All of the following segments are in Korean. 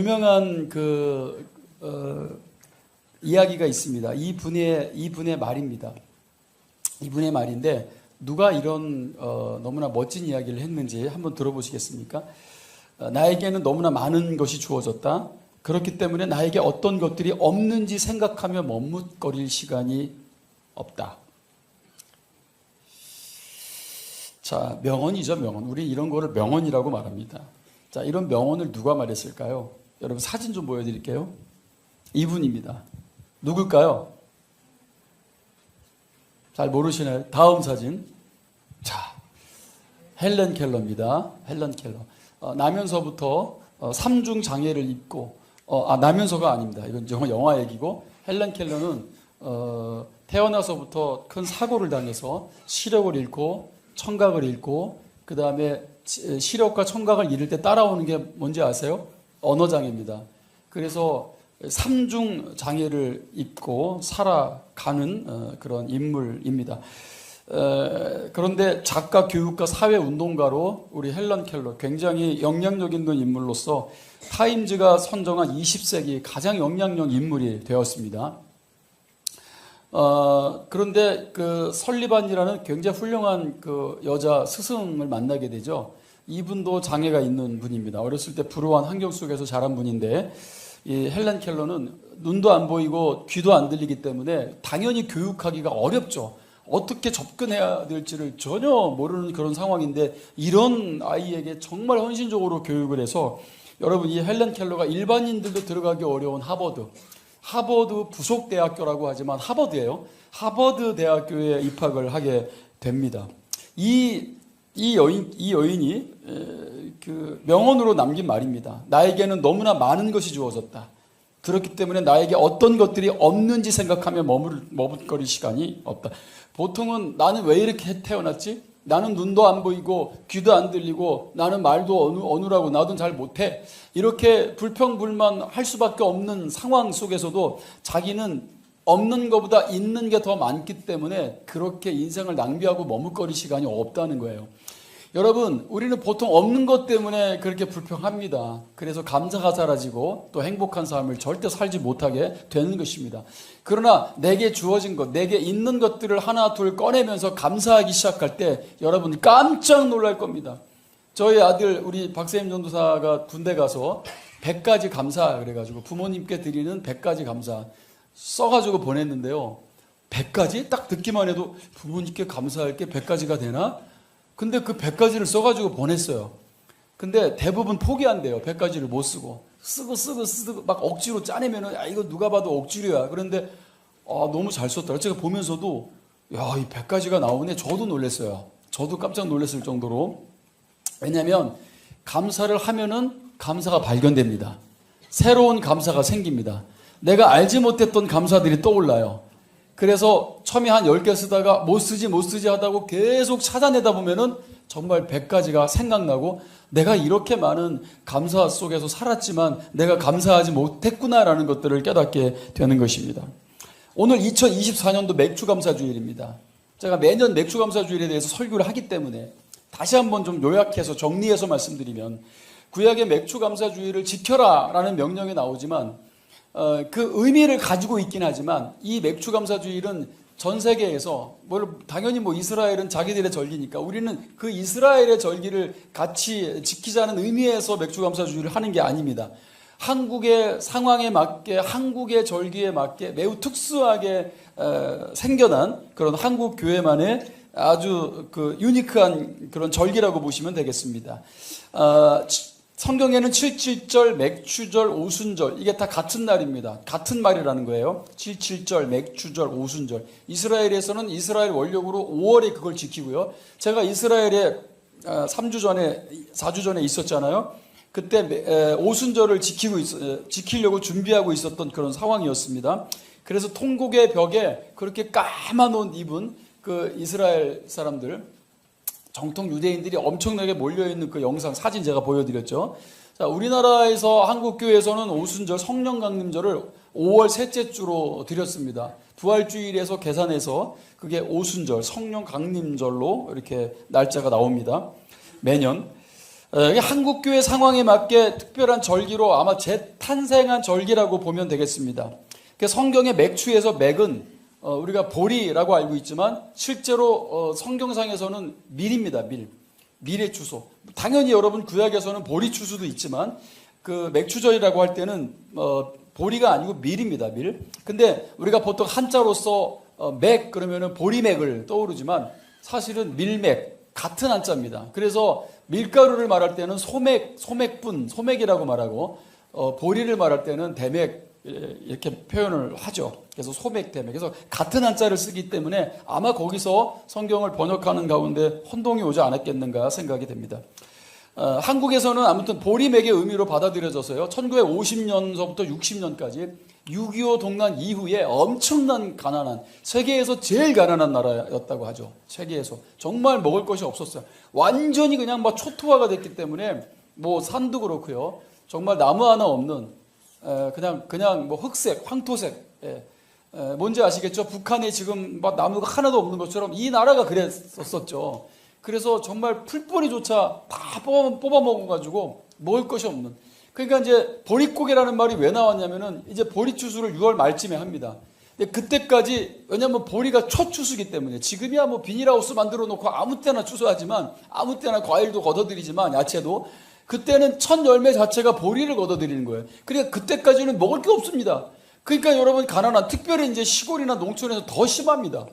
유명한 이야기가 있습니다. 이분의 말입니다. 이분의 말인데 누가 이런 너무나 멋진 이야기를 했는지 한번 들어보시겠습니까? 나에게는 너무나 많은 것이 주어졌다. 그렇기 때문에 나에게 어떤 것들이 없는지 생각하며 머뭇거릴 시간이 없다. 자, 명언이죠, 명언. 우리 이런 거를 명언이라고 말합니다. 자, 이런 명언을 누가 말했을까요? 여러분 사진 좀 보여드릴게요. 이분입니다. 누굴까요? 잘 모르시나요? 다음 사진. 자, 헬렌 켈러입니다. 헬렌 켈러. 나면서부터 3중 장애를 입고, 나면서가 아닙니다. 이건 영화 얘기고, 헬렌 켈러는 태어나서부터 큰 사고를 당해서 시력을 잃고, 청각을 잃고, 그 다음에 시력과 청각을 잃을 때 따라오는 게 뭔지 아세요? 언어장애입니다. 그래서 3중 장애를 입고 살아가는 그런 인물입니다. 그런데 작가, 교육가, 사회운동가로 우리 헬렌 켈러 굉장히 영향력 있는 인물로서 타임즈가 선정한 20세기 가장 영향력 인물이 되었습니다. 그런데 그 설리반이라는 굉장히 훌륭한 그 여자 스승을 만나게 되죠. 이분도 장애가 있는 분입니다. 어렸을 때 불우한 환경 속에서 자란 분인데 이 헬렌 켈러는 눈도 안 보이고 귀도 안 들리기 때문에 당연히 교육하기가 어렵죠. 어떻게 접근해야 될지를 전혀 모르는 그런 상황인데 이런 아이에게 정말 헌신적으로 교육을 해서 여러분 이 헬렌 켈러가 일반인들도 들어가기 어려운 하버드 부속 대학교라고 하지만 하버드예요. 하버드 대학교에 입학을 하게 됩니다. 이 여인이 그 명언으로 남긴 말입니다. 나에게는 너무나 많은 것이 주어졌다. 그렇기 때문에 나에게 어떤 것들이 없는지 생각하며 머뭇거릴 시간이 없다. 보통은 나는 왜 이렇게 태어났지? 나는 눈도 안 보이고 귀도 안 들리고 나는 말도 어눌하고 나도 잘 못해. 이렇게 불평불만할 수밖에 없는 상황 속에서도 자기는 없는 것보다 있는 게 더 많기 때문에 그렇게 인생을 낭비하고 머뭇거릴 시간이 없다는 거예요. 여러분, 우리는 보통 없는 것 때문에 그렇게 불평합니다. 그래서 감사가 사라지고 또 행복한 삶을 절대 살지 못하게 되는 것입니다. 그러나 내게 주어진 것, 내게 있는 것들을 하나 둘 꺼내면서 감사하기 시작할 때 여러분 깜짝 놀랄 겁니다. 저희 아들 우리 박세임 전도사가 군대 가서 100가지 감사 그래가지고 부모님께 드리는 100가지 감사 써가지고 보냈는데요. 100가지? 딱 듣기만 해도 부모님께 감사할 게 100가지가 되나? 근데 그 100가지를 써가지고 보냈어요. 근데 대부분 포기한대요. 100가지를 못 쓰고. 쓰고 막 억지로 짜내면은, 야, 이거 누가 봐도 억지로야. 그런데, 너무 잘 썼다. 제가 보면서도, 야, 이 100가지가 나오네. 저도 놀랐어요. 저도 깜짝 놀랐을 정도로. 왜냐면, 감사를 하면은 감사가 발견됩니다. 새로운 감사가 생깁니다. 내가 알지 못했던 감사들이 떠올라요. 그래서 처음에 한 10개 쓰다가 못 쓰지 하다고 계속 찾아내다 보면은 정말 100가지가 생각나고 내가 이렇게 많은 감사 속에서 살았지만 내가 감사하지 못했구나라는 것들을 깨닫게 되는 것입니다. 오늘 2024년도 맥주감사주일입니다. 제가 매년 맥주감사주일에 대해서 설교를 하기 때문에 다시 한번 좀 요약해서 정리해서 말씀드리면 구약의 맥주감사주일을 지켜라 라는 명령이 나오지만 그 의미를 가지고 있긴 하지만 이 맥주감사주일은 전 세계에서 당연히 이스라엘은 자기들의 절기니까 우리는 그 이스라엘의 절기를 같이 지키자는 의미에서 맥주감사주일을 하는 게 아닙니다. 한국의 상황에 맞게 한국의 절기에 맞게 매우 특수하게 생겨난 그런 한국 교회만의 아주 그 유니크한 그런 절기라고 보시면 되겠습니다. 성경에는 77절, 맥추절, 오순절 이게 다 같은 날입니다. 같은 말이라는 거예요. 77절, 맥추절, 오순절. 이스라엘에서는 이스라엘 원력으로 5월에 그걸 지키고요. 제가 이스라엘에 3주 전에 4주 전에 있었잖아요. 그때 오순절을 지키려고 준비하고 있었던 그런 상황이었습니다. 그래서 통곡의 벽에 그렇게 까만 옷 입은 그 이스라엘 사람들 정통 유대인들이 엄청나게 몰려있는 그 영상, 사진 제가 보여드렸죠. 자, 우리나라에서 한국교회에서는 오순절, 성령강림절을 5월 셋째 주로 드렸습니다. 부활주일에서 계산해서 그게 오순절, 성령강림절로 이렇게 날짜가 나옵니다. 매년. 이게 한국교회 상황에 맞게 특별한 절기로 아마 재탄생한 절기라고 보면 되겠습니다. 성경의 맥추에서 맥은 우리가 보리라고 알고 있지만 실제로 성경상에서는 밀입니다. 밀의 추수. 당연히 여러분 구약에서는 보리 추수도 있지만 그 맥추절이라고 할 때는 보리가 아니고 밀입니다. 밀. 근데 우리가 보통 한자로서 맥 그러면은 보리맥을 떠오르지만 사실은 밀맥 같은 한자입니다. 그래서 밀가루를 말할 때는 소맥분, 소맥이라고 말하고 보리를 말할 때는 대맥 이렇게 표현을 하죠. 그래서 소맥, 대맥. 그래서 같은 한자를 쓰기 때문에 아마 거기서 성경을 번역하는 가운데 혼동이 오지 않았겠는가 생각이 됩니다. 한국에서는 아무튼 보리맥의 의미로 받아들여져서요. 1950년서부터 60년까지 6.25 동란 이후에 엄청난 가난한, 세계에서 제일 가난한 나라였다고 하죠. 세계에서. 정말 먹을 것이 없었어요. 완전히 그냥 막 초토화가 됐기 때문에 뭐 산도 그렇고요. 정말 나무 하나 없는 그냥 뭐 흑색, 황토색. 뭔지 아시겠죠? 북한에 지금 막 나무가 하나도 없는 것처럼 이 나라가 그랬었죠. 그래서 정말 풀뿌리조차 다 뽑아 먹어가지고 먹을 것이 없는. 그러니까 이제 보릿고개라는 말이 왜 나왔냐면은 이제 보리추수를 6월 말쯤에 합니다. 근데 그때까지 왜냐면 보리가 초추수기 때문에 지금이야 뭐 비닐하우스 만들어 놓고 아무 때나 추수하지만 아무 때나 과일도 걷어들이지만 야채도 그때는 첫 열매 자체가 보리를 걷어들이는 거예요. 그러니까 그때까지는 먹을 게 없습니다. 그러니까 여러분 가난한 특별히 이제 시골이나 농촌에서 더 심합니다.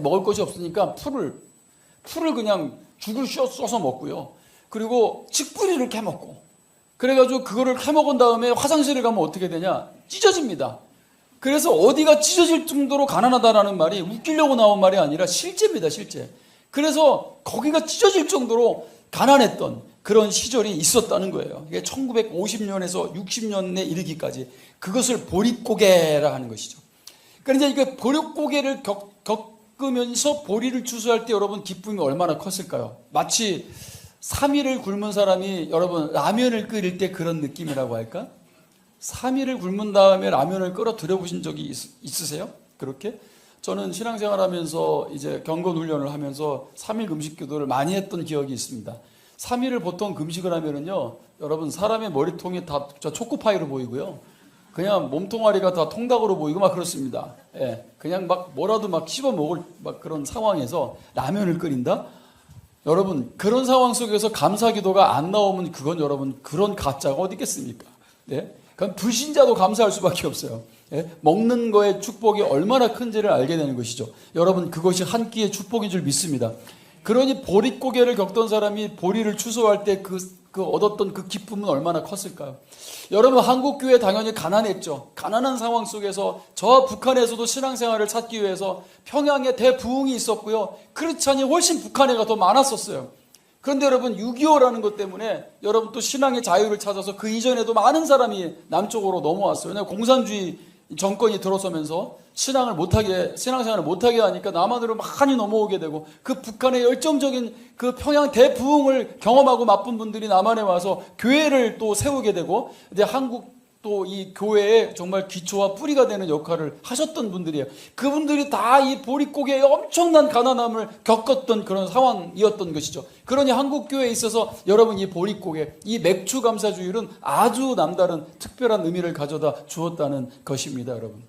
먹을 것이 없으니까 풀을 그냥 죽을 써서 먹고요. 그리고 칡뿌리를 캐먹고. 그래가지고 그거를 캐먹은 다음에 화장실을 가면 어떻게 되냐? 찢어집니다. 그래서 어디가 찢어질 정도로 가난하다라는 말이 웃기려고 나온 말이 아니라 실제입니다, 실제. 그래서 거기가 찢어질 정도로 가난했던 그런 시절이 있었다는 거예요. 이게 1950년에서 60년에 이르기까지 그것을 보릿고개라 하는 것이죠. 그러니까 이제 보릿고개를 겪으면서 보리를 추수할 때 여러분 기쁨이 얼마나 컸을까요? 마치 3일을 굶은 사람이 여러분 라면을 끓일 때 그런 느낌이라고 할까? 3일을 굶은 다음에 라면을 끓여 드려보신 적이 있으세요? 그렇게? 저는 신앙생활 하면서 이제 경건 훈련을 하면서 3일 금식 기도를 많이 했던 기억이 있습니다. 3일을 보통 금식을 하면은요, 여러분 사람의 머리통이 다 초코파이로 보이고요. 그냥 몸통아리가 다 통닭으로 보이고 막 그렇습니다. 예, 그냥 막 뭐라도 막 씹어 먹을 막 그런 상황에서 라면을 끓인다? 여러분 그런 상황 속에서 감사 기도가 안 나오면 그건 여러분 그런 가짜가 어디 있겠습니까? 네? 그건 불신자도 감사할 수밖에 없어요. 예? 먹는 거의 축복이 얼마나 큰지를 알게 되는 것이죠. 여러분 그것이 한 끼의 축복인 줄 믿습니다. 그러니 보릿고개를 겪던 사람이 보리를 추수할 때 그 얻었던 그 기쁨은 얼마나 컸을까요? 여러분 한국교회 당연히 가난했죠. 가난한 상황 속에서 저 북한에서도 신앙생활을 찾기 위해서 평양에 대부흥이 있었고요. 그렇지 않니 훨씬 북한애가 더 많았었어요. 그런데 여러분 6.25라는 것 때문에 여러분 또 신앙의 자유를 찾아서 그 이전에도 많은 사람이 남쪽으로 넘어왔어요. 왜냐하면 공산주의 정권이 들어서면서 신앙생활을 못하게 하니까 남한으로 많이 넘어오게 되고 그 북한의 열정적인 그 평양 대부흥을 경험하고 맛본 분들이 남한에 와서 교회를 또 세우게 되고 이제 한국 또 이 교회에 정말 기초와 뿌리가 되는 역할을 하셨던 분들이에요. 그분들이 다 이 보릿고개의 엄청난 가난함을 겪었던 그런 상황이었던 것이죠. 그러니 한국교회에 있어서 여러분 이 보릿고개, 이 맥주 감사주일은 아주 남다른 특별한 의미를 가져다 주었다는 것입니다, 여러분.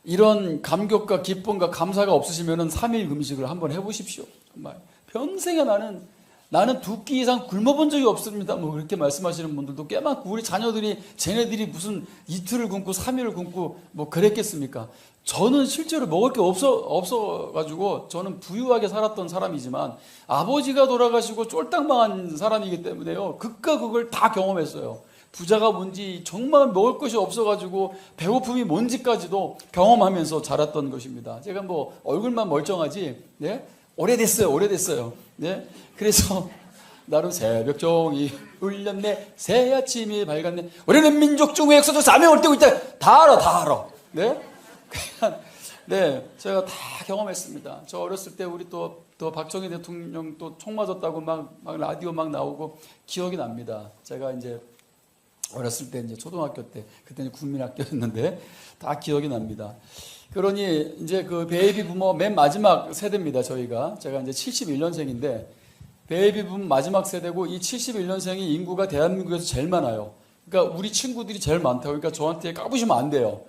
이런 감격과 기쁨과 감사가 없으시면 3일 금식을 한번 해보십시오. 정말 평생에 나는 2끼 이상 굶어본 적이 없습니다. 뭐 그렇게 말씀하시는 분들도 꽤 많고 우리 자녀들이 쟤네들이 무슨 이틀을 굶고 3일을 굶고 뭐 그랬겠습니까? 저는 실제로 먹을 게 없어가지고 저는 부유하게 살았던 사람이지만 아버지가 돌아가시고 쫄딱 망한 사람이기 때문에요. 극과 극을 다 경험했어요. 부자가 뭔지 정말 먹을 것이 없어가지고 배고픔이 뭔지까지도 경험하면서 자랐던 것입니다. 제가 뭐 얼굴만 멀쩡하지, 네? 오래됐어요. 네? 그래서 나름 새벽 종이 울렸네, 새 아침이 밝았네, 우리는 민족 중의 역사적 사명을 띠고 있다. 다 알아. 네? 네, 제가 다 경험했습니다. 저 어렸을 때 우리 또 박정희 대통령 또 총 맞았다고 막 라디오 막 나오고 기억이 납니다. 제가 이제 어렸을 때 이제 초등학교 때 그때는 국민학교였는데 다 기억이 납니다. 그러니 이제 그 베이비 부모 맨 마지막 세대입니다. 제가 이제 71년생인데 베이비붐 마지막 세대고 이 71년생이 인구가 대한민국에서 제일 많아요. 그러니까 우리 친구들이 제일 많다고. 그러니까 저한테 까부시면 안 돼요.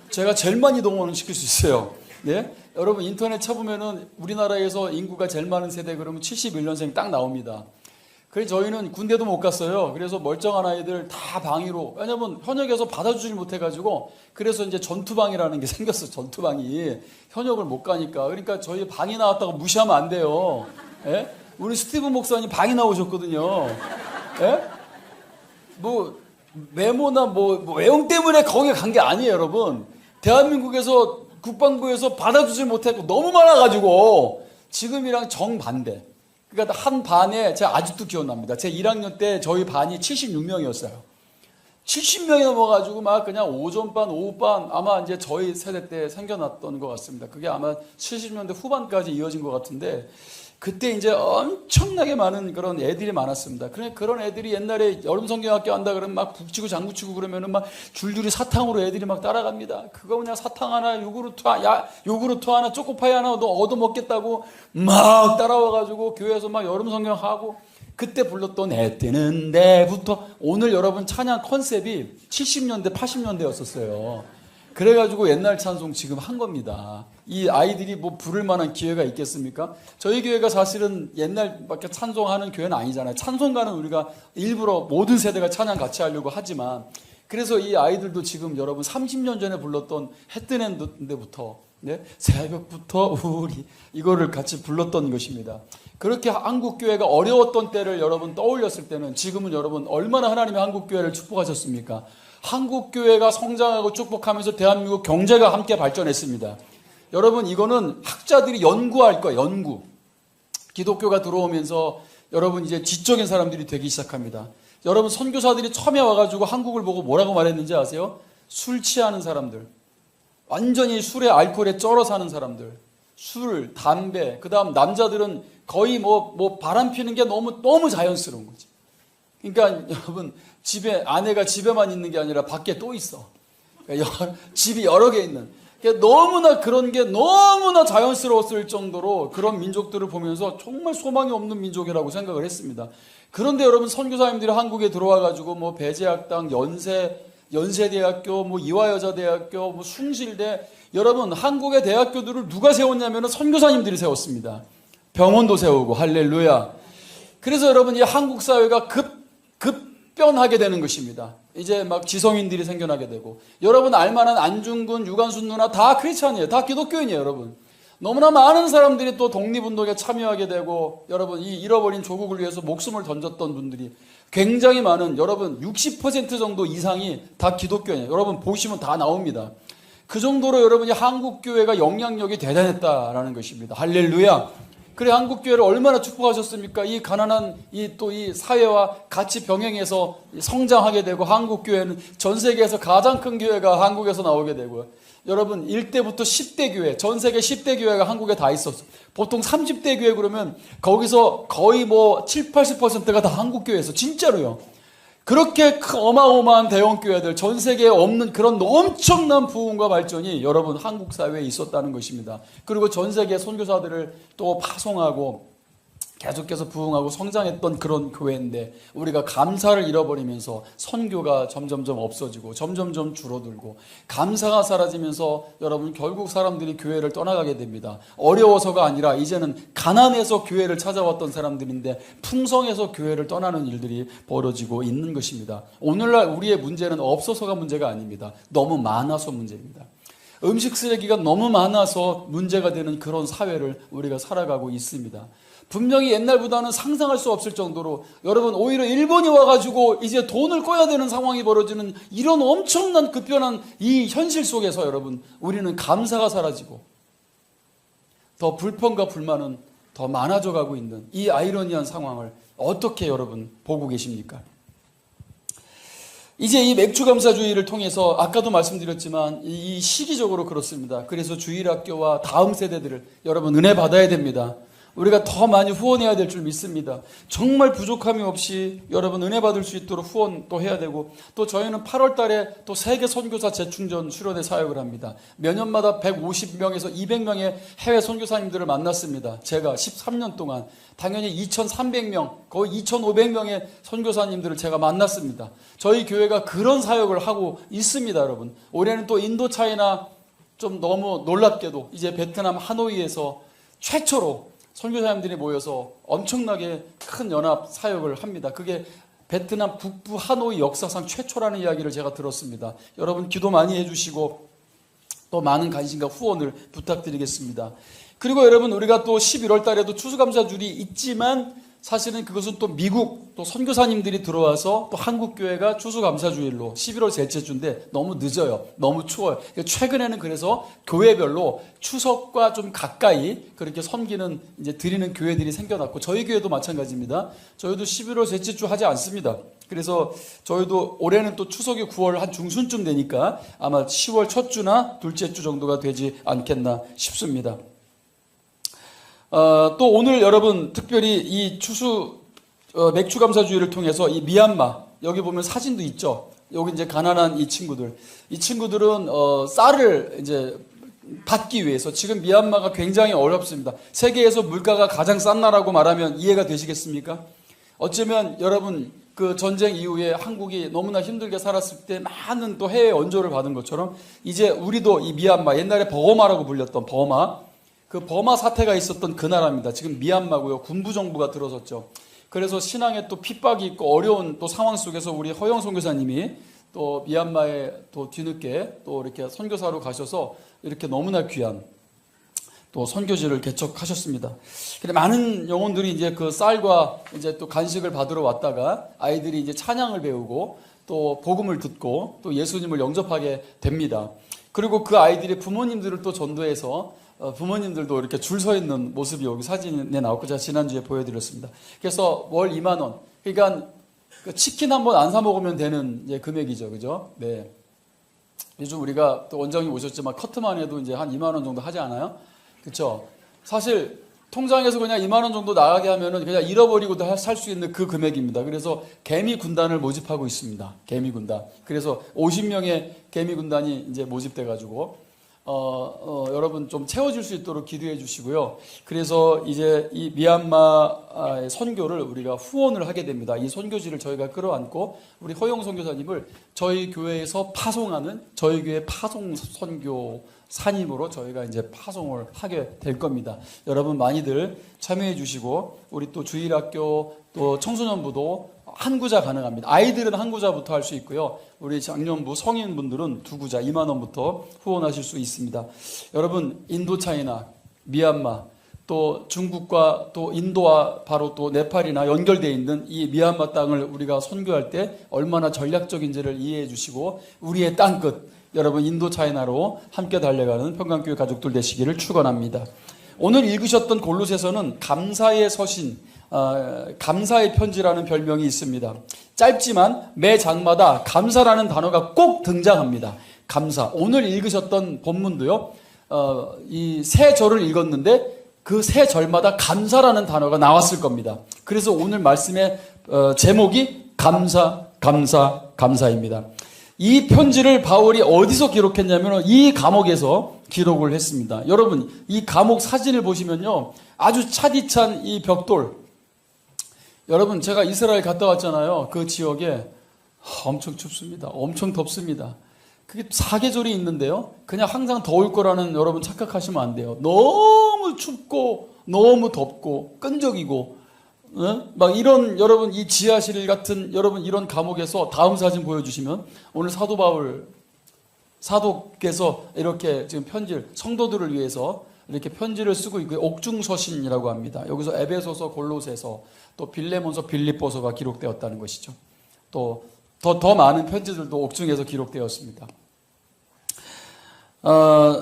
제가 제일 많이 동원을 시킬 수 있어요. 네? 여러분 인터넷 쳐보면은 우리나라에서 인구가 제일 많은 세대 그러면 71년생 딱 나옵니다. 그래서 저희는 군대도 못 갔어요. 그래서 멀쩡한 아이들 다 방위로, 왜냐면 현역에서 받아주질 못해가지고, 그래서 이제 전투방이라는 게 생겼어. 전투방이 현역을 못 가니까. 그러니까 저희 방위 나왔다고 무시하면 안 돼요. 예? 우리 스티븐 목사님 방위 나오셨거든요. 예? 뭐 메모나 뭐 외형 때문에 거기 간 게 아니에요, 여러분. 대한민국에서 국방부에서 받아주질 못했고 너무 많아가지고 지금이랑 정반대. 그러니까 한 반에 제가 아직도 기억납니다. 제 1학년 때 저희 반이 76명이었어요. 70명이 넘어가지고 막 그냥 오전반, 오후반 아마 이제 저희 세대 때 생겨났던 것 같습니다. 그게 아마 70년대 후반까지 이어진 것 같은데 그때 이제 엄청나게 많은 그런 애들이 많았습니다. 그런 애들이 옛날에 여름성경학교 한다 그러면 막 북치고 장구치고 그러면은 막 줄줄이 사탕으로 애들이 막 따라갑니다. 그거 그냥 사탕 하나, 요구르트 하나, 초코파이 하나 너 얻어먹겠다고 막 따라와가지고 교회에서 막 여름성경 하고 그때 불렀던 애 뜨는 데부터 오늘 여러분 찬양 컨셉이 70년대, 80년대였었어요. 그래가지고 옛날 찬송 지금 한 겁니다. 이 아이들이 뭐 부를 만한 기회가 있겠습니까? 저희 교회가 사실은 옛날밖에 찬송하는 교회는 아니잖아요. 찬송가는 우리가 일부러 모든 세대가 찬양 같이 하려고 하지만 그래서 이 아이들도 지금 여러분 30년 전에 불렀던 해 뜨는 데부터 네? 새벽부터 우리 이거를 같이 불렀던 것입니다. 그렇게 한국교회가 어려웠던 때를 여러분 떠올렸을 때는 지금은 여러분 얼마나 하나님의 한국교회를 축복하셨습니까? 한국교회가 성장하고 축복하면서 대한민국 경제가 함께 발전했습니다. 여러분 이거는 학자들이 연구할 거예요. 연구. 기독교가 들어오면서 여러분 이제 지적인 사람들이 되기 시작합니다. 여러분 선교사들이 처음에 와가지고 한국을 보고 뭐라고 말했는지 아세요? 술 취하는 사람들. 완전히 술에 알코올에 쩔어 사는 사람들. 술, 담배. 그 다음 남자들은 거의 뭐 바람 피는 게 너무 자연스러운 거지. 그러니까 여러분 집에 아내가 집에만 있는 게 아니라 밖에 또 있어. 그러니까 집이 여러 개 있는. 그러니까 너무나 그런 게 너무나 자연스러웠을 정도로 그런 민족들을 보면서 정말 소망이 없는 민족이라고 생각을 했습니다. 그런데 여러분 선교사님들이 한국에 들어와가지고 뭐 배재학당, 연세대학교, 뭐 이화여자대학교, 뭐 숭실대 여러분 한국의 대학교들을 누가 세웠냐면은 선교사님들이 세웠습니다. 병원도 세우고 할렐루야. 그래서 여러분 이 한국 사회가 급변하게 되는 것입니다. 이제 막 지성인들이 생겨나게 되고 여러분 알만한 안중근, 유관순 누나 다 크리스찬이에요. 다 기독교인이에요, 여러분. 너무나 많은 사람들이 또 독립운동에 참여하게 되고 여러분 이 잃어버린 조국을 위해서 목숨을 던졌던 분들이 굉장히 많은 여러분 60% 정도 이상이 다 기독교인이에요. 여러분 보시면 다 나옵니다. 그 정도로 여러분이 한국교회가 영향력이 대단했다라는 것입니다. 할렐루야. 그래 한국교회를 얼마나 축복하셨습니까? 이 가난한 이 사회와 같이 병행해서 성장하게 되고 한국교회는 전 세계에서 가장 큰 교회가 한국에서 나오게 되고요. 여러분 1대부터 10대 교회, 전 세계 10대 교회가 한국에 다 있었어. 보통 30대 교회 그러면 거기서 거의 뭐 7, 80%가 다 한국교회에서 진짜로요. 그렇게 어마어마한 대형교회들 전 세계에 없는 그런 엄청난 부흥과 발전이 여러분 한국 사회에 있었다는 것입니다. 그리고 전 세계 선교사들을 또 파송하고 계속해서 부흥하고 성장했던 그런 교회인데 우리가 감사를 잃어버리면서 선교가 점점점 없어지고 점점점 줄어들고 감사가 사라지면서 여러분 결국 사람들이 교회를 떠나가게 됩니다. 어려워서가 아니라 이제는 가난해서 교회를 찾아왔던 사람들인데 풍성해서 교회를 떠나는 일들이 벌어지고 있는 것입니다. 오늘날 우리의 문제는 없어서가 문제가 아닙니다. 너무 많아서 문제입니다. 음식 쓰레기가 너무 많아서 문제가 되는 그런 사회를 우리가 살아가고 있습니다. 분명히 옛날보다는 상상할 수 없을 정도로 여러분 오히려 일본이 와가지고 이제 돈을 꺼야 되는 상황이 벌어지는 이런 엄청난 급변한 이 현실 속에서 여러분 우리는 감사가 사라지고 더 불평과 불만은 더 많아져 가고 있는 이 아이러니한 상황을 어떻게 여러분 보고 계십니까? 이제 이 맥주감사주의를 통해서 아까도 말씀드렸지만 이 시기적으로 그렇습니다. 그래서 주일학교와 다음 세대들을 여러분 은혜 받아야 됩니다. 우리가 더 많이 후원해야 될 줄 믿습니다. 정말 부족함이 없이 여러분 은혜 받을 수 있도록 후원 또 해야 되고, 또 저희는 8월 달에 또 세계 선교사 재충전 수련회 사역을 합니다. 매년마다 150명에서 200명의 해외 선교사님들을 만났습니다. 제가 13년 동안 당연히 2,300명, 거의 2,500명의 선교사님들을 제가 만났습니다. 저희 교회가 그런 사역을 하고 있습니다, 여러분. 올해는 또 인도 차이나 좀 너무 놀랍게도 이제 베트남 하노이에서 최초로 선교사님들이 모여서 엄청나게 큰 연합 사역을 합니다. 그게 베트남 북부 하노이 역사상 최초라는 이야기를 제가 들었습니다. 여러분 기도 많이 해주시고 또 많은 관심과 후원을 부탁드리겠습니다. 그리고 여러분 우리가 또 11월 달에도 추수감사주일이 있지만 사실은 그것은 또 미국 또 선교사님들이 들어와서 또 한국교회가 추수감사주일로 11월 셋째 주인데 너무 늦어요. 너무 추워요. 최근에는 그래서 교회별로 추석과 좀 가까이 그렇게 섬기는 이제 드리는 교회들이 생겨났고 저희 교회도 마찬가지입니다. 저희도 11월 셋째 주 하지 않습니다. 그래서 저희도 올해는 또 추석이 9월 한 중순쯤 되니까 아마 10월 첫 주나 둘째 주 정도가 되지 않겠나 싶습니다. 또 오늘 여러분 특별히 이 맥주감사주의를 통해서 이 미얀마, 여기 보면 사진도 있죠. 여기 이제 가난한 이 친구들은 쌀을 이제 받기 위해서 지금 미얀마가 굉장히 어렵습니다. 세계에서 물가가 가장 싼 나라고 말하면 이해가 되시겠습니까? 어쩌면 여러분 그 전쟁 이후에 한국이 너무나 힘들게 살았을 때 많은 또 해외 원조를 받은 것처럼 이제 우리도 이 미얀마, 옛날에 버마라고 불렸던 그 버마 사태가 있었던 그 나라입니다. 지금 미얀마고요. 군부 정부가 들어섰죠. 그래서 신앙에 또 핍박이 있고 어려운 또 상황 속에서 우리 허영 선교사님이 또 미얀마에 또 뒤늦게 또 이렇게 선교사로 가셔서 이렇게 너무나 귀한 또 선교지를 개척하셨습니다. 근데 많은 영혼들이 이제 그 쌀과 이제 또 간식을 받으러 왔다가 아이들이 이제 찬양을 배우고 또 복음을 듣고 또 예수님을 영접하게 됩니다. 그리고 그 아이들이 부모님들을 또 전도해서 부모님들도 이렇게 줄 서 있는 모습이 여기 사진에 나왔고 제가 지난주에 보여드렸습니다. 그래서 월 2만 원. 그러니까 치킨 한 번 안 사 먹으면 되는 이제 금액이죠. 그죠? 네. 요즘 우리가 또 원장님 오셨지만 커트만 해도 이제 한 2만 원 정도 하지 않아요? 그렇죠? 사실 통장에서 그냥 2만 원 정도 나가게 하면은 그냥 잃어버리고도 살 수 있는 그 금액입니다. 그래서 개미 군단을 모집하고 있습니다. 개미 군단. 그래서 50명의 개미 군단이 이제 모집돼 가지고 여러분 좀 채워질 수 있도록 기도해 주시고요. 그래서 이제 이 미얀마의 선교를 우리가 후원을 하게 됩니다. 이 선교지를 저희가 끌어안고 우리 허영 선교사님을 저희 교회에서 파송하는 저희 교회 파송 선교 산임으로 저희가 이제 파송을 하게 될 겁니다. 여러분 많이들 참여해 주시고 우리 또 주일학교 또 청소년부도 한 구자 가능합니다. 아이들은 한 구자부터 할 수 있고요. 우리 장년부 성인분들은 두 구자 2만 원부터 후원하실 수 있습니다. 여러분 인도 차이나 미얀마 또 중국과 또 인도와 바로 또 네팔이나 연결되어 있는 이 미얀마 땅을 우리가 선교할 때 얼마나 전략적인지를 이해해 주시고 우리의 땅끝 여러분 인도 차이나로 함께 달려가는 평강교회 가족들 되시기를 축원합니다. 오늘 읽으셨던 골로새서는 감사의 서신, 감사의 편지라는 별명이 있습니다. 짧지만 매 장마다 감사라는 단어가 꼭 등장합니다. 감사. 오늘 읽으셨던 본문도요. 이 세 절을 읽었는데 그 세 절마다 감사라는 단어가 나왔을 겁니다. 그래서 오늘 말씀의 제목이 감사, 감사, 감사입니다. 이 편지를 바울이 어디서 기록했냐면 이 감옥에서 기록을 했습니다. 여러분 이 감옥 사진을 보시면요. 아주 차디찬 이 벽돌. 여러분 제가 이스라엘 갔다 왔잖아요. 그 지역에 엄청 춥습니다. 엄청 덥습니다. 그게 사계절이 있는데요. 그냥 항상 더울 거라는 여러분 착각하시면 안 돼요. 너무 춥고 너무 덥고 끈적이고 막 이런 여러분 이 지하실 같은 여러분 이런 감옥에서 다음 사진 보여주시면 오늘 사도 바울 사도께서 이렇게 지금 편지를 성도들을 위해서 이렇게 편지를 쓰고 있고 옥중서신이라고 합니다. 여기서 에베소서, 골로새서, 또 빌레몬서, 빌립보서가 기록되었다는 것이죠. 또 더 많은 편지들도 옥중에서 기록되었습니다.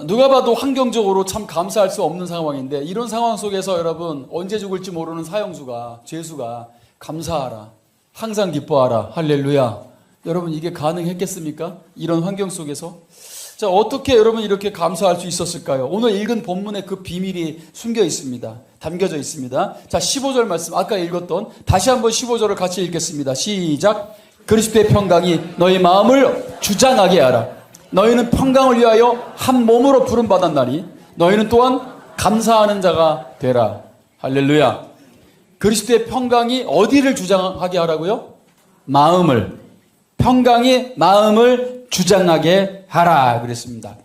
누가 봐도 환경적으로 참 감사할 수 없는 상황인데 이런 상황 속에서 여러분 언제 죽을지 모르는 사형수가 죄수가 감사하라 항상 기뻐하라 할렐루야 여러분 이게 가능했겠습니까? 이런 환경 속에서 자, 어떻게 여러분 이렇게 감사할 수 있었을까요? 오늘 읽은 본문에 그 비밀이 숨겨 있습니다. 담겨져 있습니다. 자, 15절 말씀 아까 읽었던 다시 한번 15절을 같이 읽겠습니다. 시작. 그리스도의 평강이 너희 마음을 주장하게 하라. 너희는 평강을 위하여 한 몸으로 부름받았나니 너희는 또한 감사하는 자가 되라. 할렐루야. 그리스도의 평강이 어디를 주장하게 하라고요? 마음을. 평강이 마음을 주장하게 하라 그랬습니다.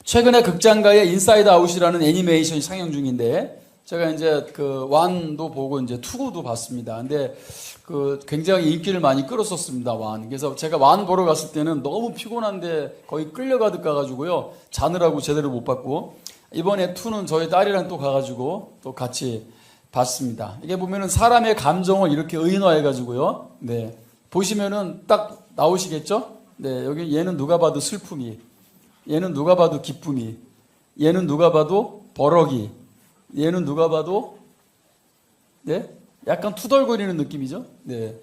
최근에 극장가의 인사이드 아웃이라는 애니메이션이 상영 중인데 제가 이제 그 1도 보고 이제 2도 봤습니다. 근데 그 굉장히 인기를 많이 끌었었습니다. 1. 그래서 제가 1 보러 갔을 때는 너무 피곤한데 거의 끌려가듯 가가지고요. 자느라고 제대로 못 봤고 이번에 2는 저희 딸이랑 또 가가지고 또 같이 봤습니다. 이게 보면은 사람의 감정을 이렇게 의인화해가지고요. 네. 보시면은 딱 나오시겠죠? 네. 여기 얘는 누가 봐도 슬픔이, 얘는 누가 봐도 기쁨이, 얘는 누가 봐도 버럭이, 얘는 누가 봐도 네? 약간 투덜거리는 느낌이죠? 네.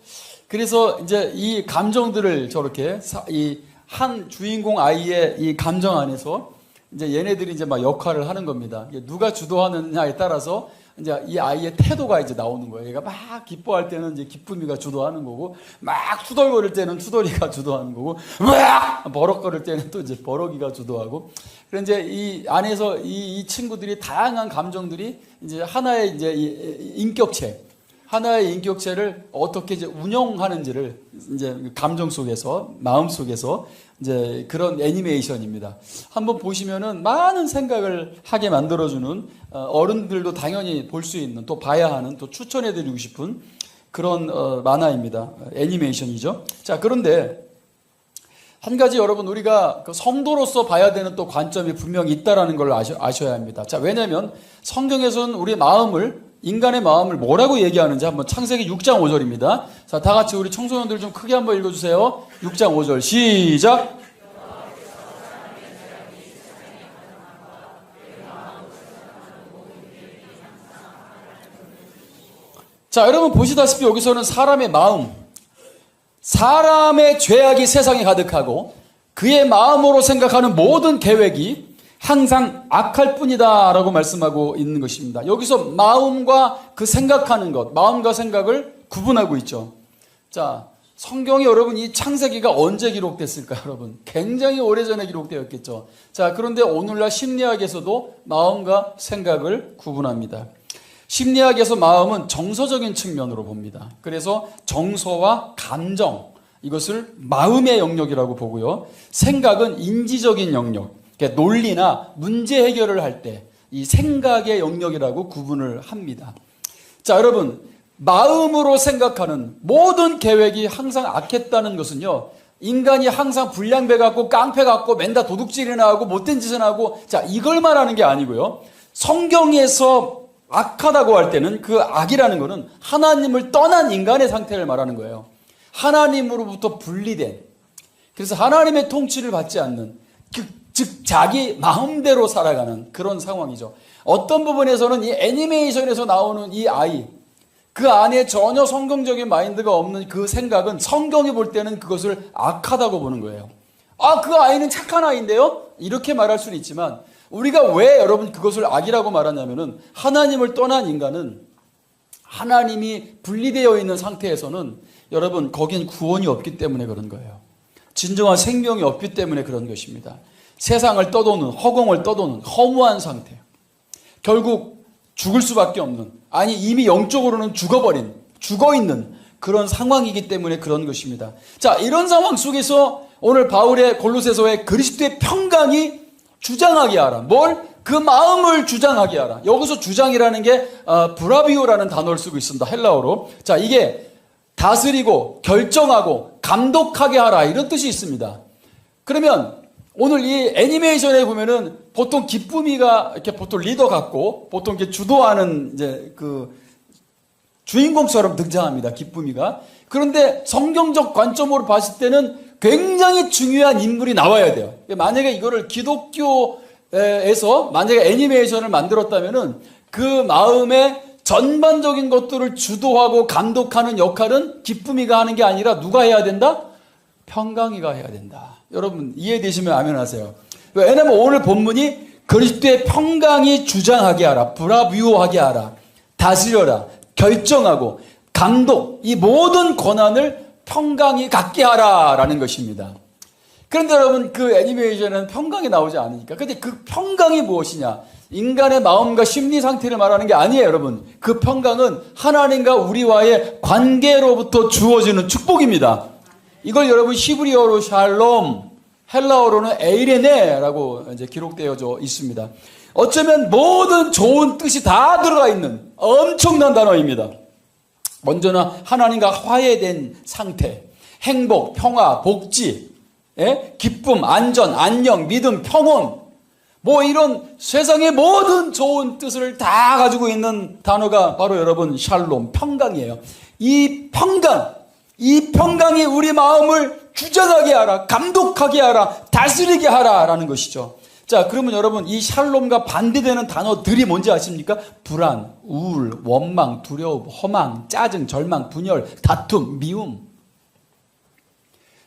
그래서 이제 이 감정들을 저렇게 이 한 주인공 아이의 이 감정 안에서 이제 얘네들이 이제 막 역할을 하는 겁니다. 누가 주도하느냐에 따라서 이제 이 아이의 태도가 이제 나오는 거예요. 얘가 막 기뻐할 때는 이제 기쁨이가 주도하는 거고, 막 투덜거릴 때는 투덜이가 주도하는 거고, 막 버럭거릴 때는 또 이제 버럭이가 주도하고. 그런 이제 이 안에서 이 친구들이 다양한 감정들이 이제 하나의 이제 인격체, 하나의 인격체를 어떻게 이제 운영하는지를 이제 감정 속에서, 마음 속에서 이제 그런 애니메이션입니다. 한번 보시면은 많은 생각을 하게 만들어주는 어른들도 당연히 볼 수 있는 또 봐야 하는 또 추천해드리고 싶은 그런 만화입니다. 애니메이션이죠. 자, 그런데 한 가지 여러분 우리가 그 성도로서 봐야 되는 또 관점이 분명히 있다라는 걸 아셔야 합니다. 자, 왜냐하면 성경에서는 우리 마음을 인간의 마음을 뭐라고 얘기하는지 한번 창세기 6장 5절입니다. 자, 다 같이 우리 청소년들 좀 크게 한번 읽어주세요. 6장 5절 시작. 자, 여러분 보시다시피 여기서는 사람의 마음, 사람의 죄악이 세상에 가득하고 그의 마음으로 생각하는 모든 계획이 항상 악할 뿐이다 라고 말씀하고 있는 것입니다. 여기서 마음과 그 생각하는 것, 마음과 생각을 구분하고 있죠. 자, 성경이 여러분 이 창세기가 언제 기록됐을까요, 여러분? 굉장히 오래전에 기록되었겠죠. 자, 그런데 오늘날 심리학에서도 마음과 생각을 구분합니다. 심리학에서 마음은 정서적인 측면으로 봅니다. 그래서 정서와 감정, 이것을 마음의 영역이라고 보고요. 생각은 인지적인 영역, 그러니까 논리나 문제 해결을 할 때 이 생각의 영역이라고 구분을 합니다. 자, 여러분, 마음으로 생각하는 모든 계획이 항상 악했다는 것은요, 인간이 항상 불량배 같고 깡패 같고 맨날 도둑질이나 하고 못된 짓을 하고, 자, 이걸 말하는 게 아니고요. 성경에서 악하다고 할 때는 그 악이라는 것은 하나님을 떠난 인간의 상태를 말하는 거예요. 하나님으로부터 분리된, 그래서 하나님의 통치를 받지 않는, 즉 자기 마음대로 살아가는 그런 상황이죠. 어떤 부분에서는 이 애니메이션에서 나오는 이 아이, 그 안에 전혀 성경적인 마인드가 없는 그 생각은 성경이 볼 때는 그것을 악하다고 보는 거예요. 아, 그 아이는 착한 아이인데요? 이렇게 말할 수는 있지만 우리가 왜 여러분 그것을 악이라고 말하냐면은 하나님을 떠난 인간은 하나님이 분리되어 있는 상태에서는 여러분 거긴 구원이 없기 때문에 그런 거예요. 진정한 생명이 없기 때문에 그런 것입니다. 세상을 떠도는, 허공을 떠도는 허무한 상태. 결국 죽을 수밖에 없는, 아니 이미 영적으로는 죽어있는 그런 상황이기 때문에 그런 것입니다. 자, 이런 상황 속에서 오늘 바울의 골로새서의 그리스도의 평강이 주장하게 하라. 뭘? 그 마음을 주장하게 하라. 여기서 주장이라는 게 브라비오라는 단어를 쓰고 있습니다. 헬라어로. 자, 이게 다스리고 결정하고 감독하게 하라 이런 뜻이 있습니다. 그러면 오늘 이 애니메이션에 보면은 보통 기쁨이가 이렇게 보통 리더 같고 보통 이렇게 주도하는 이제 그 주인공처럼 등장합니다. 기쁨이가. 그런데 성경적 관점으로 봤을 때는 굉장히 중요한 인물이 나와야 돼요. 만약에 이거를 기독교에서 만약에 애니메이션을 만들었다면은 그 마음의 전반적인 것들을 주도하고 감독하는 역할은 기쁨이가 하는 게 아니라 누가 해야 된다? 평강이가 해야 된다. 여러분 이해되시면 아멘 하세요. 왜냐하면 오늘 본문이 그리스도의 평강이 주장하게 하라, 브라비오하게 하라, 다스려라, 결정하고 감독, 이 모든 권한을 평강이 갖게 하라라는 것입니다. 그런데 여러분 그 애니메이션은 평강이 나오지 않으니까. 근데 그 평강이 무엇이냐? 인간의 마음과 심리 상태를 말하는 게 아니에요, 여러분. 그 평강은 하나님과 우리와의 관계로부터 주어지는 축복입니다. 이걸 여러분 히브리어로 샬롬, 헬라어로는 에이레네라고 이제 기록되어져 있습니다. 어쩌면 모든 좋은 뜻이 다 들어가 있는 엄청난 단어입니다. 먼저는 하나님과 화해된 상태, 행복, 평화, 복지, 기쁨, 안전, 안녕, 믿음, 평온, 뭐 이런 세상의 모든 좋은 뜻을 다 가지고 있는 단어가 바로 여러분 샬롬, 평강이에요. 이 평강이 우리 마음을 주장하게 하라, 감독하게 하라, 다스리게 하라라는 것이죠. 자, 그러면 여러분 이 샬롬과 반대되는 단어들이 뭔지 아십니까? 불안, 우울, 원망, 두려움, 허망, 짜증, 절망, 분열, 다툼, 미움.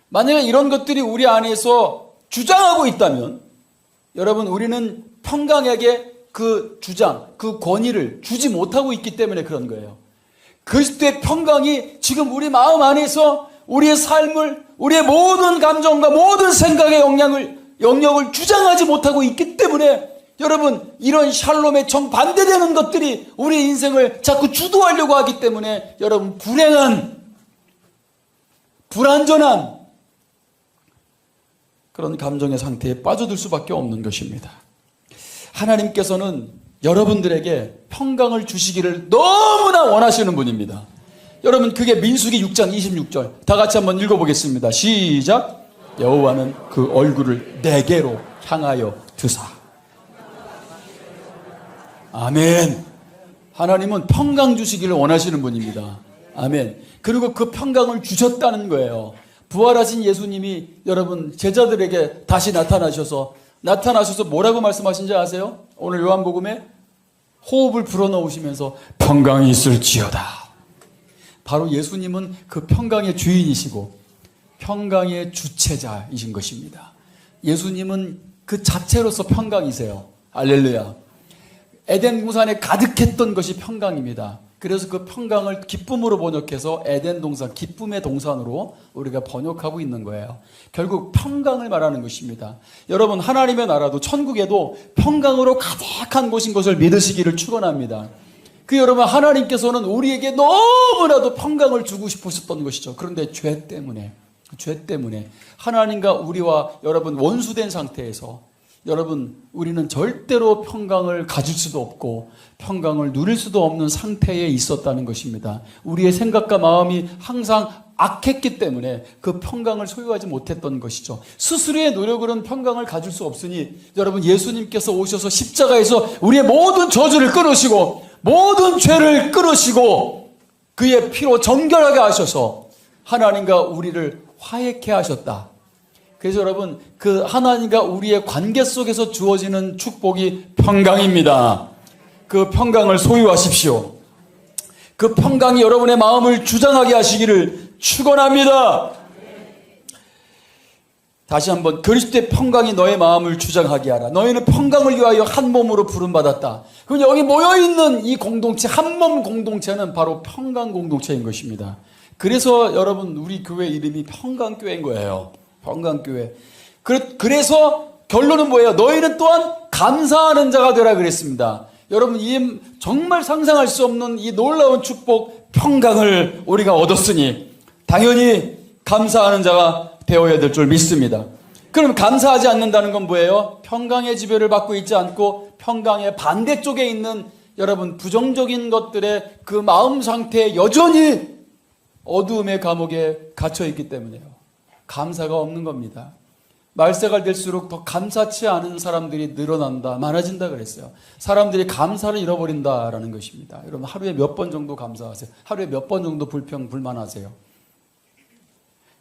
만약에 이런 것들이 우리 안에서 주장하고 있다면 여러분 우리는 평강에게 그 주장, 그 권위를 주지 못하고 있기 때문에 그런 거예요. 그리스도의 평강이 지금 우리 마음 안에서 우리의 삶을, 우리의 모든 감정과 모든 생각의 영역을 주장하지 못하고 있기 때문에 여러분 이런 샬롬에 정반대되는 것들이 우리 인생을 자꾸 주도하려고 하기 때문에 여러분 불행한, 불안전한 그런 감정의 상태에 빠져들 수밖에 없는 것입니다. 하나님께서는 여러분들에게 평강을 주시기를 너무나 원하시는 분입니다. 여러분 그게 민수기 6장 26절 다 같이 한번 읽어보겠습니다. 시작. 여호와는 그 얼굴을 내게로 향하여 드사. 아멘. 하나님은 평강 주시기를 원하시는 분입니다. 아멘. 그리고 그 평강을 주셨다는 거예요. 부활하신 예수님이 여러분 제자들에게 다시 나타나셔서 뭐라고 말씀하신지 아세요? 오늘 요한복음에 호흡을 불어넣으시면서 평강이 있을지어다. 바로 예수님은 그 평강의 주인이시고 평강의 주체자이신 것입니다. 예수님은 그 자체로서 평강이세요. 할렐루야. 에덴 동산에 가득했던 것이 평강입니다. 그래서 그 평강을 기쁨으로 번역해서 에덴 동산, 기쁨의 동산으로 우리가 번역하고 있는 거예요. 결국 평강을 말하는 것입니다. 여러분 하나님의 나라도 천국에도 평강으로 가득한 곳인 것을 믿으시기를 축원합니다. 그 여러분 하나님께서는 우리에게 너무나도 평강을 주고 싶으셨던 것이죠. 그런데 죄 때문에 하나님과 우리와 여러분 원수된 상태에서 여러분 우리는 절대로 평강을 가질 수도 없고 평강을 누릴 수도 없는 상태에 있었다는 것입니다. 우리의 생각과 마음이 항상 악했기 때문에 그 평강을 소유하지 못했던 것이죠. 스스로의 노력으로는 평강을 가질 수 없으니 여러분 예수님께서 오셔서 십자가에서 우리의 모든 저주를 끊으시고 모든 죄를 끊으시고 그의 피로 정결하게 하셔서 하나님과 우리를 화해케 하셨다. 그래서 여러분 그 하나님과 우리의 관계 속에서 주어지는 축복이 평강입니다. 그 평강을 소유하십시오. 그 평강이 여러분의 마음을 주장하게 하시기를 축원합니다. 다시 한번 그리스도의 평강이 너의 마음을 주장하게 하라. 너희는 평강을 위하여 한 몸으로 부름받았다. 그럼 여기 모여있는 이 공동체, 한 몸 공동체는 바로 평강 공동체인 것입니다. 그래서 여러분 우리 교회 이름이 평강교회인 거예요. 평강교회. 그래서 결론은 뭐예요? 너희는 또한 감사하는 자가 되라 그랬습니다. 여러분 이 정말 상상할 수 없는 이 놀라운 축복 평강을 우리가 얻었으니 당연히 감사하는 자가 되어야 될 줄 믿습니다. 그럼 감사하지 않는다는 건 뭐예요? 평강의 지배를 받고 있지 않고 평강의 반대쪽에 있는 여러분 부정적인 것들의 그 마음 상태에 여전히 어두움의 감옥에 갇혀 있기 때문에요. 감사가 없는 겁니다. 말세가 될수록 더 감사치 않은 사람들이 늘어난다, 많아진다 그랬어요. 사람들이 감사를 잃어버린다라는 것입니다. 여러분 하루에 몇 번 정도 감사하세요? 하루에 몇 번 정도 불만하세요?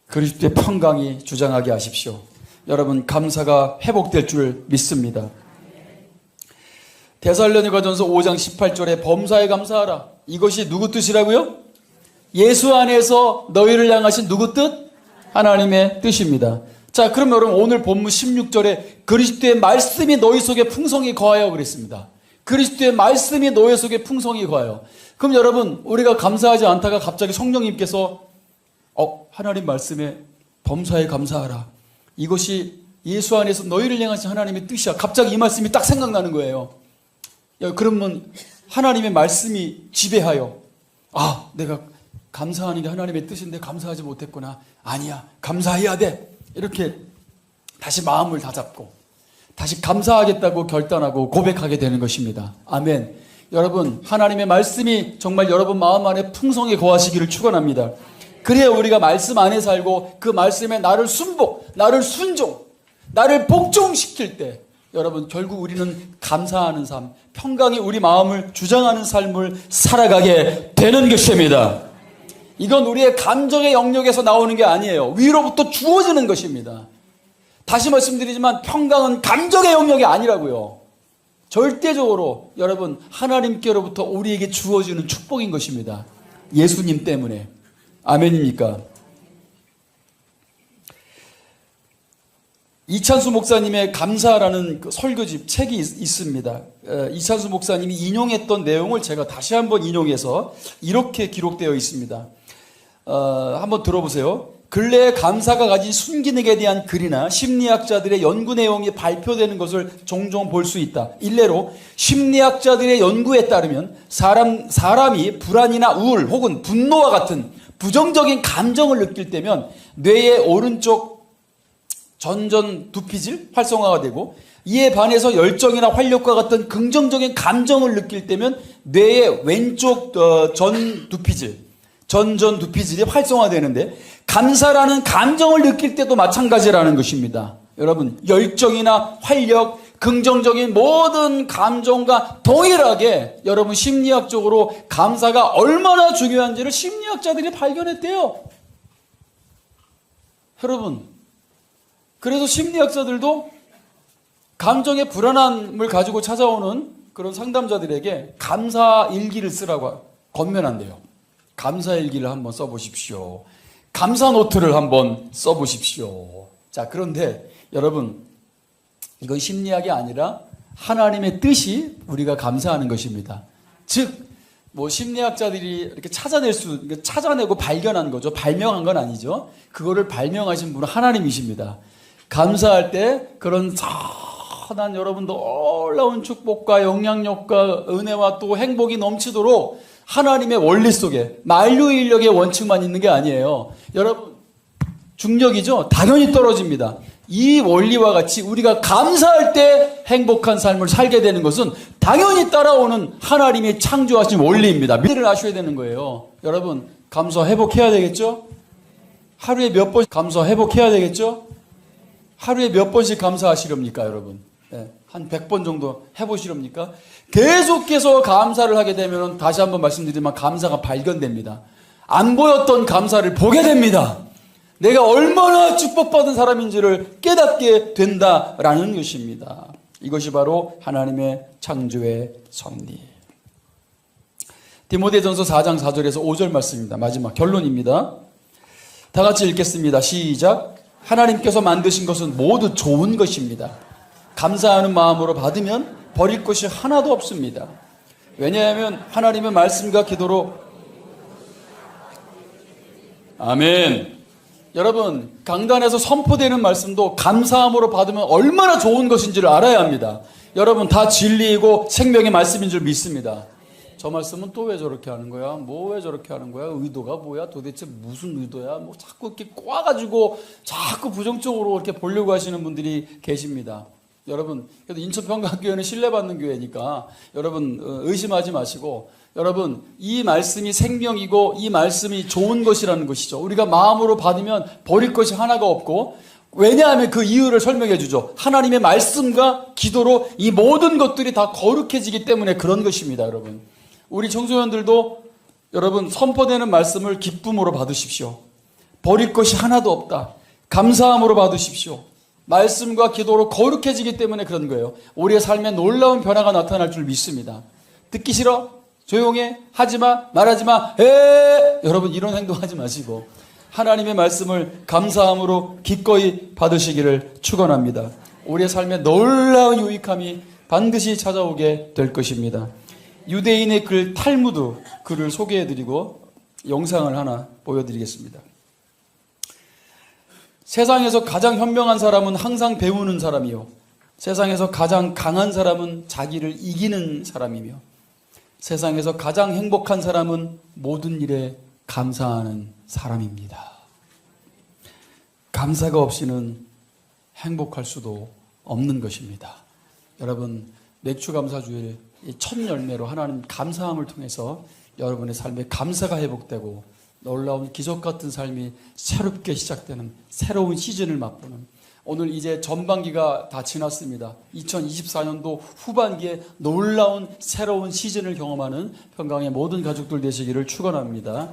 그리스도의 평강이 주장하게 하십시오. 여러분 감사가 회복될 줄 믿습니다. 데살로니가전서 5장 18절에 범사에 감사하라. 이것이 누구 뜻이라고요? 예수 안에서 너희를 향하신 누구 뜻? 하나님의 뜻입니다. 자, 그럼 여러분 오늘 본문 16절에 그리스도의 말씀이 너희 속에 풍성히 거하여 그랬습니다. 그리스도의 말씀이 너희 속에 풍성히 거하여. 그럼 여러분 우리가 감사하지 않다가 갑자기 성령님께서 하나님 말씀에 범사에 감사하라. 이것이 예수 안에서 너희를 향하신 하나님의 뜻이야. 갑자기 이 말씀이 딱 생각나는 거예요. 그러면 하나님의 말씀이 지배하여 내가 감사하는 게 하나님의 뜻인데 감사하지 못했구나. 아니야, 감사해야 돼. 이렇게 다시 마음을 다잡고 다시 감사하겠다고 결단하고 고백하게 되는 것입니다. 아멘. 여러분, 하나님의 말씀이 정말 여러분 마음 안에 풍성히 거하시기를 축원합니다. 그래야 우리가 말씀 안에 살고 그 말씀에 나를 순복, 나를 순종, 나를 복종시킬 때 여러분 결국 우리는 감사하는 삶, 평강이 우리 마음을 주장하는 삶을 살아가게 되는 것입니다. 이건 우리의 감정의 영역에서 나오는 게 아니에요. 위로부터 주어지는 것입니다. 다시 말씀드리지만 평강은 감정의 영역이 아니라고요. 절대적으로 여러분 하나님께로부터 우리에게 주어지는 축복인 것입니다. 예수님 때문에. 아멘입니까? 이찬수 목사님의 감사라는 그 설교집 책이 있습니다. 이찬수 목사님이 인용했던 내용을 제가 다시 한번 인용해서 이렇게 기록되어 있습니다. 한번 들어보세요. 근래에 감사가 가진 순기능에 대한 글이나 심리학자들의 연구 내용이 발표되는 것을 종종 볼 수 있다. 일례로 심리학자들의 연구에 따르면 사람이 불안이나 우울 혹은 분노와 같은 부정적인 감정을 느낄 때면 뇌의 오른쪽 전전 두피질 활성화가 되고, 이에 반해서 열정이나 활력과 같은 긍정적인 감정을 느낄 때면 뇌의 왼쪽 전전 두피질이 활성화되는데, 감사라는 감정을 느낄 때도 마찬가지라는 것입니다. 여러분, 열정이나 활력, 긍정적인 모든 감정과 동일하게 여러분 심리학적으로 감사가 얼마나 중요한지를 심리학자들이 발견했대요. 여러분, 그래서 심리학자들도 감정의 불안함을 가지고 찾아오는 그런 상담자들에게 감사 일기를 쓰라고 권면한대요. 감사 일기를 한번 써보십시오. 감사 노트를 한번 써보십시오. 자, 그런데 여러분, 이건 심리학이 아니라 하나님의 뜻이 우리가 감사하는 것입니다. 즉, 심리학자들이 이렇게 찾아내고 발견한 거죠. 발명한 건 아니죠. 그거를 발명하신 분은 하나님이십니다. 감사할 때 그런 선한 여러분 놀라운 축복과 영향력과 은혜와 또 행복이 넘치도록 하나님의 원리 속에 만유인력의 원칙만 있는 게 아니에요. 여러분, 중력이죠? 당연히 떨어집니다. 이 원리와 같이 우리가 감사할 때 행복한 삶을 살게 되는 것은 당연히 따라오는 하나님이 창조하신 원리입니다. 미래를 아셔야 되는 거예요. 여러분, 감사 회복해야 되겠죠? 하루에 몇 번 감사 회복해야 되겠죠? 하루에 몇 번씩 감사하시렵니까, 여러분? 네, 한 100번 정도 해보시렵니까? 계속해서 감사를 하게 되면 다시 한번 말씀드리지만 감사가 발견됩니다. 안 보였던 감사를 보게 됩니다. 내가 얼마나 축복받은 사람인지를 깨닫게 된다라는 것입니다. 이것이 바로 하나님의 창조의 섭리. 디모데전서 4장 4절에서 5절 말씀입니다. 마지막 결론입니다. 다 같이 읽겠습니다. 시작. 하나님께서 만드신 것은 모두 좋은 것입니다. 감사하는 마음으로 받으면 버릴 것이 하나도 없습니다. 왜냐하면 하나님의 말씀과 기도로 아멘. 여러분, 강단에서 선포되는 말씀도 감사함으로 받으면 얼마나 좋은 것인지를 알아야 합니다. 여러분, 다 진리이고 생명의 말씀인 줄 믿습니다. 저 말씀은 또 왜 저렇게 하는 거야? 왜 저렇게 하는 거야? 의도가 뭐야? 도대체 무슨 의도야? 자꾸 이렇게 꼬아가지고 자꾸 부정적으로 이렇게 보려고 하시는 분들이 계십니다. 여러분, 그래도 인천평강교회는 신뢰받는 교회니까 여러분 의심하지 마시고, 여러분, 이 말씀이 생명이고 이 말씀이 좋은 것이라는 것이죠. 우리가 마음으로 받으면 버릴 것이 하나가 없고, 왜냐하면 그 이유를 설명해 주죠. 하나님의 말씀과 기도로 이 모든 것들이 다 거룩해지기 때문에 그런 것입니다. 여러분, 우리 청소년들도 여러분 선포되는 말씀을 기쁨으로 받으십시오. 버릴 것이 하나도 없다. 감사함으로 받으십시오. 말씀과 기도로 거룩해지기 때문에 그런 거예요. 우리의 삶에 놀라운 변화가 나타날 줄 믿습니다. 듣기 싫어? 조용해? 하지마? 말하지마? 여러분, 이런 행동하지 마시고 하나님의 말씀을 감사함으로 기꺼이 받으시기를 축원합니다. 우리의 삶에 놀라운 유익함이 반드시 찾아오게 될 것입니다. 유대인의 글 탈무드 글을 소개해드리고 영상을 하나 보여드리겠습니다. 세상에서 가장 현명한 사람은 항상 배우는 사람이요, 세상에서 가장 강한 사람은 자기를 이기는 사람이며, 세상에서 가장 행복한 사람은 모든 일에 감사하는 사람입니다. 감사가 없이는 행복할 수도 없는 것입니다. 여러분, 맥주감사주일 첫 열매로 하나님 감사함을 통해서 여러분의 삶에 감사가 회복되고 놀라운 기적 같은 삶이 새롭게 시작되는 새로운 시즌을 맛보는, 오늘 이제 전반기가 다 지났습니다. 2024년도 후반기에 놀라운 새로운 시즌을 경험하는 평강의 모든 가족들 되시기를 축원합니다.